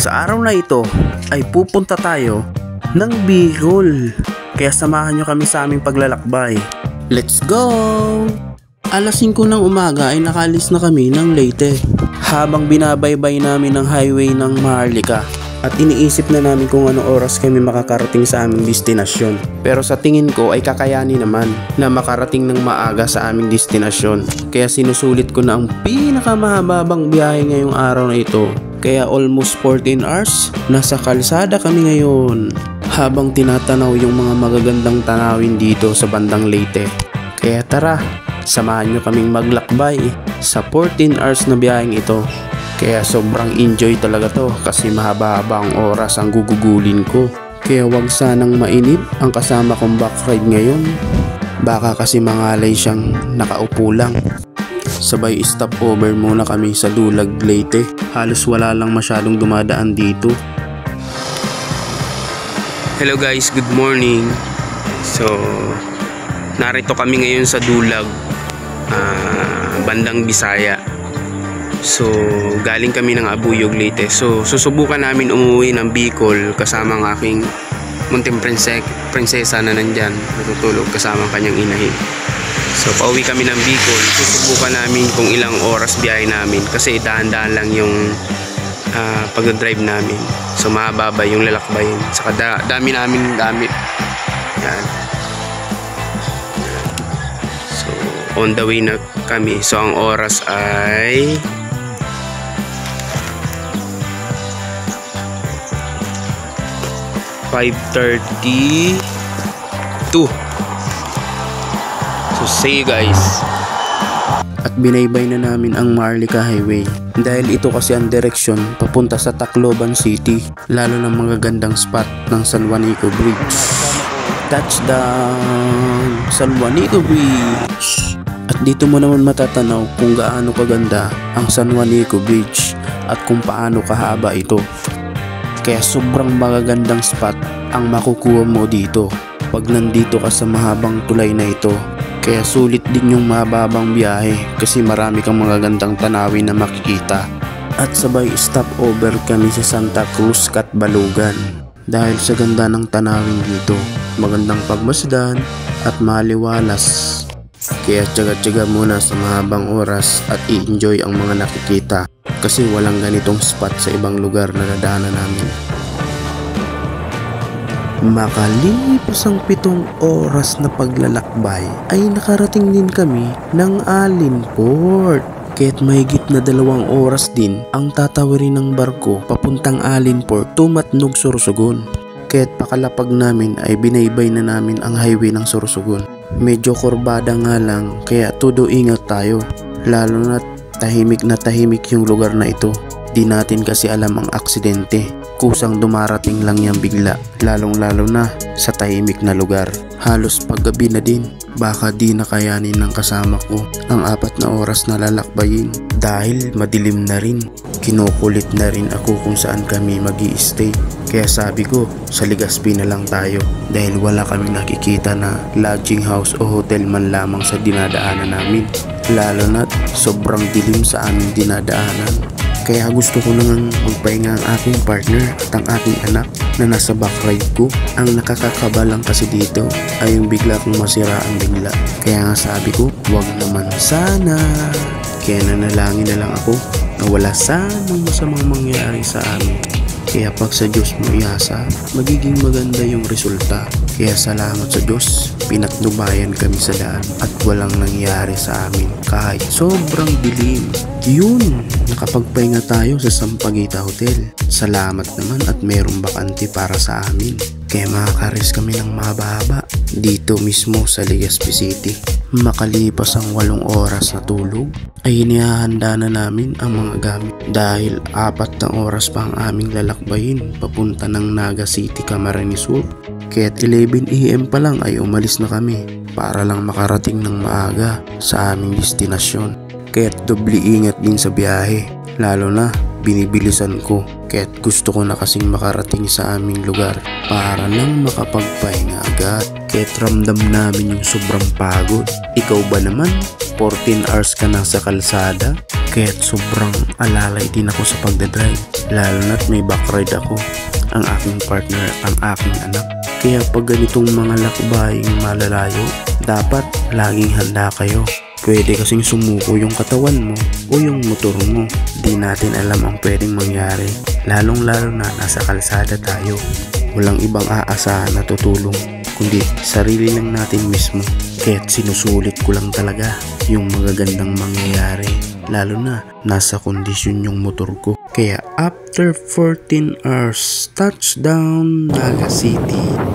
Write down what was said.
Sa araw na ito ay pupunta tayo ng Bicol. Kaya samahan nyo kami sa aming paglalakbay. Let's go! Alas 5 ng umaga ay nakalis na kami ng Leyte. Habang binabaybay namin ang highway ng Maharlika at iniisip na namin kung anong oras kami makakarating sa aming destinasyon. Pero sa tingin ko ay kakayanin naman na makarating ng maaga sa aming destinasyon. Kaya sinusulit ko na ang pinakamahababang biyahe ngayong araw na ito. Kaya almost 14 hours, nasa kalsada kami ngayon. Habang tinatanaw yung mga magagandang tanawin dito sa bandang Leyte. Kaya tara, samahan nyo kaming maglakbay sa 14 hours na biyaheng ito. Kaya sobrang enjoy talaga to kasi mahaba-haba ang oras ang gugugulin ko. Kaya wag sanang mainip ang kasama kong backride ngayon. Baka kasi mangalay siyang nakaupo lang. Sabay stopover muna kami sa Dulag, Leyte. Halos wala lang masyadong dumadaan dito. Hello guys, good morning. So, narito kami ngayon sa Dulag, bandang Bisaya. So, galing kami ng Abuyog, Leyte. So, susubukan namin umuwi ng Bicol kasama ang aking munting prinsesa na nandyan. Natutulog kasama ang kanyang inahin. So, pauwi kami ng Bicol. Susubukan namin kung ilang oras biyahe namin. Kasi dahan-dahan lang yung pag-drive namin. So, mahaba yung lalakbayin. Saka dami namin gamit. Yan. So, on the way na kami. So, ang oras ay 5:32. So see you guys. At binaybay na namin ang Maharlika Highway dahil ito kasi ang direksyon papunta sa Tacloban City, lalo ng mga gandang spot ng San Juanico Bridge. Touchdown! San Juanico Bridge! At dito mo naman matatanaw kung gaano kaganda ang San Juanico Bridge at kung paano kahaba ito. Kaya sobrang magagandang spot ang makukuha mo dito pag nandito ka sa mahabang tulay na ito. Kaya sulit din yung mahabang biyahe kasi marami kang magagandang tanawin na makikita. At sabay stopover kami sa Santa Cruz, Catbalogan. Dahil sa ganda ng tanawin dito, magandang pagmasdan at maliwalas. Kaya tiyaga-tiyaga muna sa mahabang oras at i-enjoy ang mga nakikita. Kasi walang ganitong spot sa ibang lugar na nadaanan namin. Makalipas ang 7 oras na paglalakbay ay nakarating din kami ng Alinport. Kaya't mahigit na 2 oras din ang tatawirin ng barko papuntang Alinport to Matnog, Sorsogon. Kaya't pakalapag namin ay binaybay na namin ang highway ng Sorsogon. Medyo kurbada nga lang kaya todo ingat tayo, lalo na tahimik yung lugar na ito. Di natin kasi alam ang aksidente. Kusang dumarating lang yan bigla. Lalong lalo na sa tahimik na lugar. Halos paggabi na din. Baka di na kayanin ng kasama ko ang 4 na oras na lalakbayin. Dahil madilim na rin. Kinukulit na rin ako kung saan kami mag-i-stay. Kaya sabi ko, sa Legazpi na lang tayo. Dahil wala kami nakikita na lodging house o hotel man lamang sa dinadaanan namin. Lalo na't sobrang dilim sa aming dinadaanan. Kaya gusto ko nang magpahinga ang aking partner at ang aking anak na nasa backride ko. Ang nakakakaba lang kasi dito ay yung bigla kong masiraan bigla. Kaya nga sabi ko, wag naman sana. Kaya nanalangin na lang ako na wala sanang masamang mangyari sa amin. Kaya pag sa Diyos mo iasa, magiging maganda yung resulta. Kaya salamat sa Diyos, pinatnubayan kami sa daan at walang nangyari sa amin kahit sobrang dilim. Yun, nakapagpahinga tayo sa Sampaguita Hotel. Salamat naman at merong bakante para sa amin. Kaya makakares kami ng mahaba-haba dito mismo sa Legazpi City. Makalipas ang 8 oras na tulog, ay inihahanda na namin ang mga gamit dahil 4 na oras pa ang aming lalakbayin papunta ng Naga City, Camarines Sur. Kaya't 11 AM pa lang ay umalis na kami para lang makarating ng maaga sa aming destinasyon. Kaya't doble ingat din sa biyahe, lalo na binibilisan ko. Kaya't gusto ko na kasing makarating sa aming lugar para lang makapagpahinga agad. Kaya't ramdam namin yung sobrang pagod. Ikaw ba naman? 14 hours ka na sa kalsada? Kaya't sobrang alalay din ako sa pagdadrive. Lalo na't may backride ako, ang aking partner, ang aking anak. Kaya pag ganitong mga lakbaying malalayo, dapat laging handa kayo. Pwede kasing sumuko yung katawan mo o yung motor mo. Di natin alam ang pwedeng mangyari, lalong lalo na nasa kalsada tayo. Walang ibang aasahan na tutulong, kundi sarili lang natin mismo. Kaya't sinusulit ko lang talaga yung magagandang mangyayari, lalo na nasa kondisyon yung motor ko. Kaya after 14 hours, touchdown Naga City.